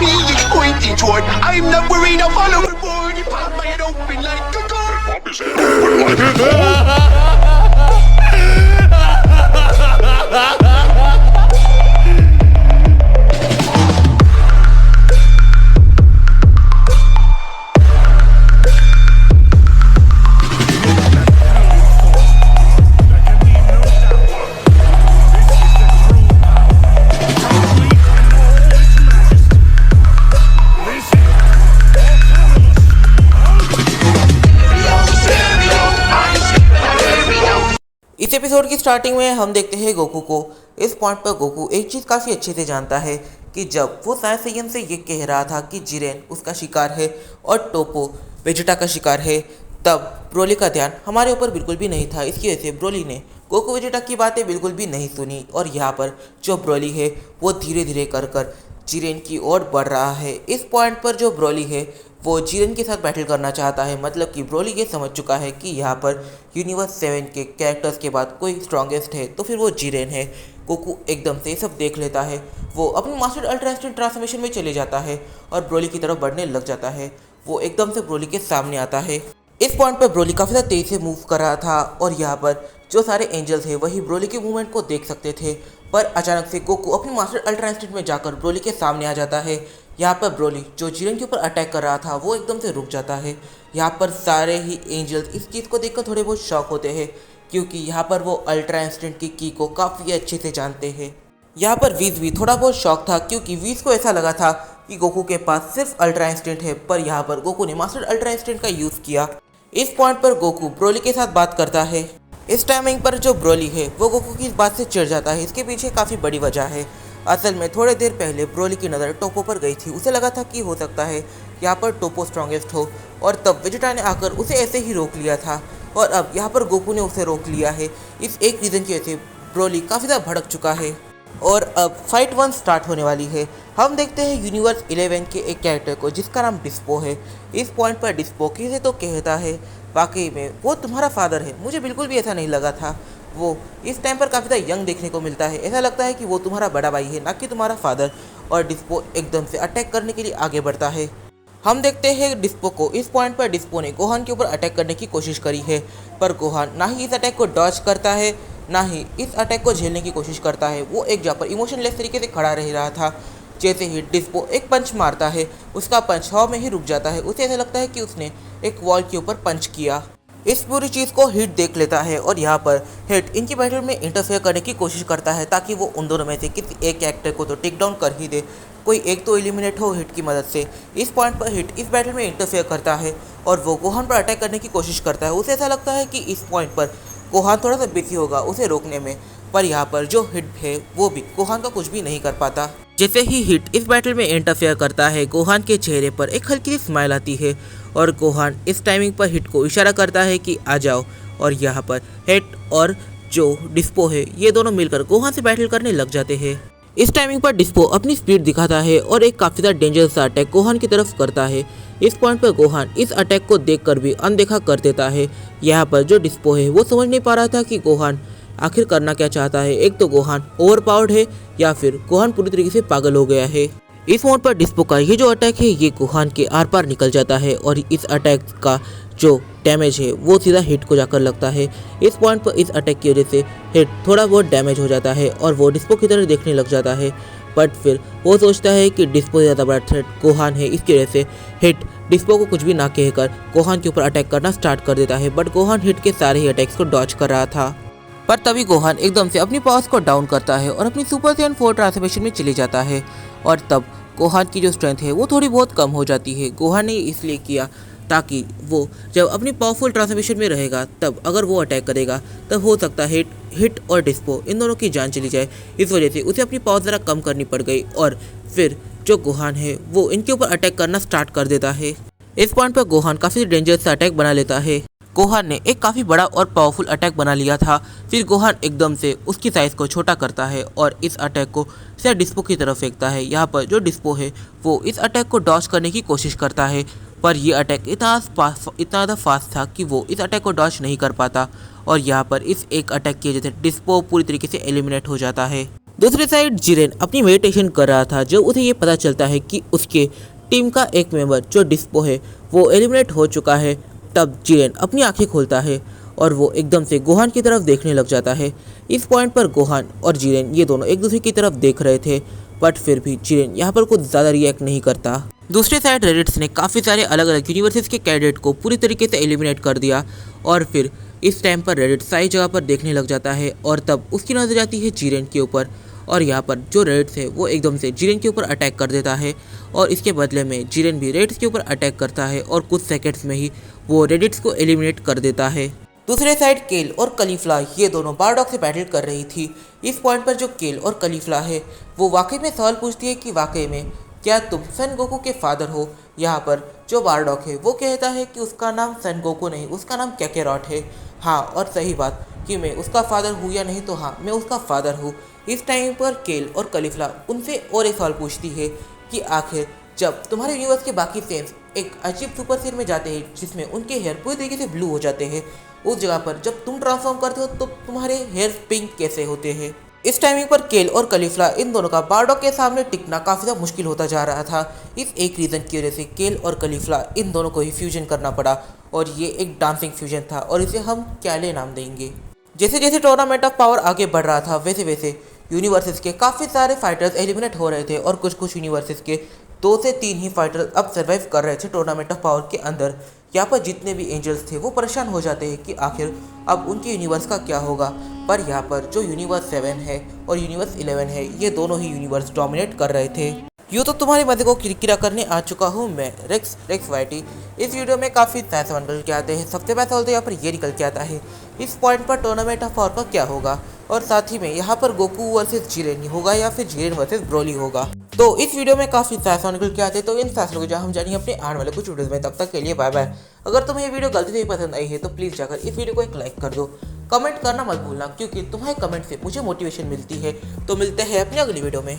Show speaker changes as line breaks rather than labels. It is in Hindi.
me is pointing toward. I'm not worried, I'll follow the board. He pop my head open like a door. Pop his head open like a door.
इस एपिसोड की स्टार्टिंग में हम देखते हैं गोकू को। इस पॉइंट पर गोकू एक चीज़ काफ़ी अच्छे से जानता है कि जब वो साइयन से ये कह रहा था कि जिरेन उसका शिकार है और टोपो वेजिटा का शिकार है, तब ब्रोली का ध्यान हमारे ऊपर बिल्कुल भी नहीं था। इसकी वजह से ब्रोली ने गोकू वेजिटा की बातें बिल्कुल भी नहीं सुनी और यहाँ पर जो ब्रोली है वो धीरे धीरे कर जिरेन की ओर बढ़ रहा है। इस पॉइंट पर जो ब्रोली है वो जिरेन के साथ बैटल करना चाहता है, मतलब कि ब्रोली ये समझ चुका है कि यहाँ पर यूनिवर्स 7 के कैरेक्टर्स के बाद कोई स्ट्रॉन्गेस्ट है तो फिर वो जिरेन है। गोकू एकदम से सब देख लेता है, वो अपनी मास्टर अल्ट्रा इंस्टेंट ट्रांसफॉर्मेशन में चले जाता है और ब्रोली की तरफ बढ़ने लग जाता है। वो एकदम से ब्रोली के सामने आता है। इस पॉइंट पर ब्रोली काफ़ी ज़्यादा तेज़ी से मूव कर रहा था और यहाँ पर जो सारे एंजल्स हैं वही ब्रोली के मूवमेंट को देख सकते थे, पर अचानक से गोकू अपनी मास्टर अल्ट्रा इंस्टेंट में जाकर ब्रोली के सामने आ जाता है। यहाँ पर ब्रोली जो जिरेन के ऊपर अटैक कर रहा था वो एकदम से रुक जाता है। यहाँ पर सारे ही एंजल्स इस चीज़ को देखकर थोड़े बहुत शॉक होते हैं, क्योंकि यहाँ पर वो अल्ट्रा इंस्टेंट की को काफ़ी अच्छे से जानते हैं। यहाँ पर वीज भी थोड़ा बहुत शॉक था, क्योंकि वीज को ऐसा लगा था कि गोकू के पास सिर्फ अल्ट्रा इंस्टेंट है, पर यहाँ पर गोकू ने मास्टर अल्ट्रा इंस्टेंट का यूज़ किया। इस पॉइंट पर गोकू ब्रोली के साथ बात करता है। इस टाइमिंग पर जो ब्रोली है वो गोकू की इस बात से चिढ़ जाता है। इसके पीछे काफ़ी बड़ी वजह है। असल में थोड़ी देर पहले ब्रोली की नज़र टोपो पर गई थी। उसे लगा था कि हो सकता है यहाँ पर टोपो स्ट्रॉन्गेस्ट हो, और तब वेजिटा ने आकर उसे ऐसे ही रोक लिया था, और अब यहाँ पर गोकू ने उसे रोक लिया है। इस एक रीज़न की वजह से ब्रोली काफ़ी ज़्यादा भड़क चुका है और अब फाइट 1 स्टार्ट होने वाली है। हम देखते हैं यूनिवर्स 11 के एक कैरेक्टर को जिसका नाम डिस्पो है। इस पॉइंट पर डिस्पो किसे तो कहता है वाकई में वो तुम्हारा फादर है। मुझे बिल्कुल भी ऐसा नहीं लगा था। वो इस टाइम पर काफ़ी ज़्यादा यंग देखने को मिलता है। ऐसा लगता है कि वो तुम्हारा बड़ा भाई है, ना कि तुम्हारा फादर। और डिस्पो एकदम से अटैक करने के लिए आगे बढ़ता है। हम देखते हैं डिस्पो को। इस पॉइंट पर डिस्पो ने गोहान के ऊपर अटैक करने की कोशिश करी है, पर गोहान ना ही इस अटैक को डॉज करता है ना ही इस अटैक को झेलने की कोशिश करता है। वो एक जगह पर इमोशनलेस तरीके से खड़ा रह रहा था। जैसे ही डिस्पो एक पंच मारता है, उसका पंच हवा में ही रुक जाता है। उसे ऐसा लगता है कि उसने एक वॉल के ऊपर पंच किया। इस पूरी चीज़ को हिट देख लेता है और यहाँ पर हिट इनकी बैटल में इंटरफेयर करने की कोशिश करता है, ताकि वो उन दोनों में से किसी एक कैरेक्टर को तो टेक डाउन कर ही दे, कोई एक तो एलिमिनेट हो हिट की मदद से। इस पॉइंट पर हिट इस बैटल में इंटरफेयर करता है और वो गोहान पर अटैक करने की कोशिश करता है। उसे ऐसा लगता है कि इस पॉइंट पर गोहान थोड़ा सा बिजी होगा उसे रोकने में, पर यहाँ पर जो हिट है वो भी गोहान का कुछ भी नहीं कर पाता। जैसे ही हिट इस बैटल में इंटरफेयर करता है, गोहान के चेहरे पर एक हल्की सी स्माइल आती है और गोहान इस टाइमिंग पर हिट को इशारा करता है कि आ जाओ, और यहाँ पर हिट और जो डिस्पो है ये दोनों मिलकर गोहान से बैटल करने लग जाते हैं। इस टाइमिंग पर डिस्पो अपनी स्पीड दिखाता है और एक काफ़ी ज़्यादा डेंजरस अटैक गोहान की तरफ करता है। इस पॉइंट पर गोहान इस अटैक को देखकर भी अनदेखा कर देता है। यहाँ पर जो डिस्पो है वो समझ नहीं पा रहा था कि गोहान आखिर करना क्या चाहता है। एक तो गोहान ओवरपावर्ड है या फिर गोहान पूरी तरीके से पागल हो गया है। इस मोड पर डिस्पो का ये जो अटैक है ये गोहान के आर पार निकल जाता है और इस अटैक का जो डैमेज है वो सीधा हिट को जाकर लगता है। इस पॉइंट पर इस अटैक की वजह से हिट थोड़ा बहुत डैमेज हो जाता है और वो डिस्पो की तरह देखने लग जाता है, बट फिर वो सोचता है कि डिस्पो से ज़्यादा बड़ा थ्रेट गोहान है। इसकी वजह से हिट डिस्पो को कुछ भी ना कहकर गोहान के ऊपर अटैक करना स्टार्ट कर देता है, बट गोहान हिट के सारे ही अटैक्स को डॉच कर रहा था। पर तभी गोहान एकदम से अपनी पावर्स को डाउन करता है और अपनी सुपर सैयन 4 ट्रांसफॉर्मेशन में चले जाता है, और तब गोहान की जो स्ट्रेंथ है वो थोड़ी बहुत कम हो जाती है। गोहान ने इसलिए किया ताकि वो जब अपनी पावरफुल ट्रांसफॉर्मेशन में रहेगा तब अगर वो अटैक करेगा तब हो सकता है हिट और डिस्पो इन दोनों की जान चली जाए। इस वजह से उसे अपनी पावर ज़रा कम करनी पड़ गई और फिर जो गोहान है वो इनके ऊपर अटैक करना स्टार्ट कर देता है। इस पॉइंट पर गोहान काफ़ी डेंजरस अटैक बना लेता है। गोहान ने एक काफ़ी बड़ा और पावरफुल अटैक बना लिया था। फिर गोहान एकदम से उसकी साइज़ को छोटा करता है और इस अटैक को सीधा डिस्पो की तरफ फेंकता है। यहाँ पर जो डिस्पो है वो इस अटैक को डॉज करने की कोशिश करता है, पर ये अटैक इतना ज़्यादा फास्ट था कि वो इस अटैक को डॉज नहीं कर पाता, और यहाँ पर इस एक अटैक की वजह से डिस्पो पूरी तरीके से एलिमिनेट हो जाता है। दूसरी साइड जिरेन अपनी मेडिटेशन कर रहा था जब उसे ये पता चलता है कि उसके टीम का एक मेंबर जो डिस्पो है वो एलिमिनेट हो चुका है। तब जिरेन अपनी आंखें खोलता है और वो एकदम से गोहान की तरफ देखने लग जाता है। इस पॉइंट पर गोहान और जिरेन ये दोनों एक दूसरे की तरफ देख रहे थे, बट फिर भी जिरेन यहाँ पर कुछ ज़्यादा रिएक्ट नहीं करता। दूसरी साइड रेडिट्स ने काफ़ी सारे अलग अलग यूनिवर्सिटीज़ के कैडेट को पूरी तरीके से एलिमिनेट कर दिया और फिर इस टाइम पर रेडिट सारी जगह पर देखने लग जाता है और तब उसकी नजर जाती है जिरेन के ऊपर और यहाँ पर जो रेडिट्स है वो एकदम से जिरेन के ऊपर अटैक कर देता है और इसके बदले में जिरेन भी रेडिट्स के ऊपर अटैक करता है और कुछ सेकंड्स में ही वो रेडिट्स को एलिमिनेट कर देता है। दूसरे साइड केल और कलीफला ये दोनों बारडॉग से बैटल कर रही थी। इस पॉइंट पर जो केल और कलीफला है वो वाकई में सवाल पूछती है कि वाकई में क्या तुम सन गोकू के फादर हो। यहाँ पर जो बारडॉग है वो कहता है कि उसका नाम सन गोकू नहीं, उसका नाम कैकेरॉट है। हाँ, और सही बात कि मैं उसका फादर हूँ या नहीं, तो हाँ मैं उसका फादर हूँ। इस टाइम पर केल और कलीफला उनसे और एक सवाल पूछती है कि आखिर जब तुम्हारे यूनिवर्स के बाकी सेंस एक अजीब सुपर सेल में जाते हैं जिसमें उनके हेयर पूरी तरीके से ब्लू हो जाते हैं, उस जगह पर जब तुम ट्रांसफॉर्म करते हो तो तुम्हारे हेयर पिंक कैसे होते हैं। इस टाइमिंग पर केल और कलीफला इन दोनों का बारडॉग के सामने टिकना काफ़ी ज़्यादा मुश्किल होता जा रहा था। इस एक रीज़न की वजह से केल और कलीफला इन दोनों को ही फ्यूजन करना पड़ा और ये एक डांसिंग फ्यूजन था और इसे हम कैले नाम देंगे। जैसे जैसे टूर्नामेंट ऑफ पावर आगे बढ़ रहा था वैसे वैसे यूनिवर्सेस के काफ़ी सारे फाइटर्स एलिमिनेट हो रहे थे और कुछ कुछ यूनिवर्सेस के 2 से 3 ही फाइटर्स अब सर्वाइव कर रहे थे टूर्नामेंट ऑफ पावर के अंदर। यहाँ पर जितने भी एंजल्स थे वो परेशान हो जाते हैं कि आखिर अब उनके यूनिवर्स का क्या होगा। पर यहाँ पर जो यूनिवर्स 7 है और यूनिवर्स 11 है ये दोनों ही यूनिवर्स डोमिनेट कर रहे थे। यूँ तो तुम्हारे मजे को किरकिरा करने आ चुका हूँ मैं रेक्स वाइटी। इस वीडियो में काफ़ी पैसे निकल के आते हैं। सबसे पहले बोलते यहाँ पर ये निकल के आता है इस पॉइंट पर टूर्नामेंट ऑफ पावर का क्या होगा और साथ ही में यहाँ पर गोकू वर्सेस जिरेन होगा या फिर जिरेन वर्सेस ब्रोली होगा। तो इस वीडियो में काफ़ी फैसला निकल के आते हैं, तो इन फैसलों को जो हम जानेंगे अपने आने वाले कुछ वीडियोस में। तब तक के लिए बाय बाय। अगर तुम्हें ये वीडियो गलती से पसंद आई है तो प्लीज़ जाकर इस वीडियो को एक लाइक कर दो, कमेंट करना मत भूलना क्योंकि तुम्हारे कमेंट से मुझे मोटिवेशन मिलती है। तो मिलते हैं अपनी अगली वीडियो में।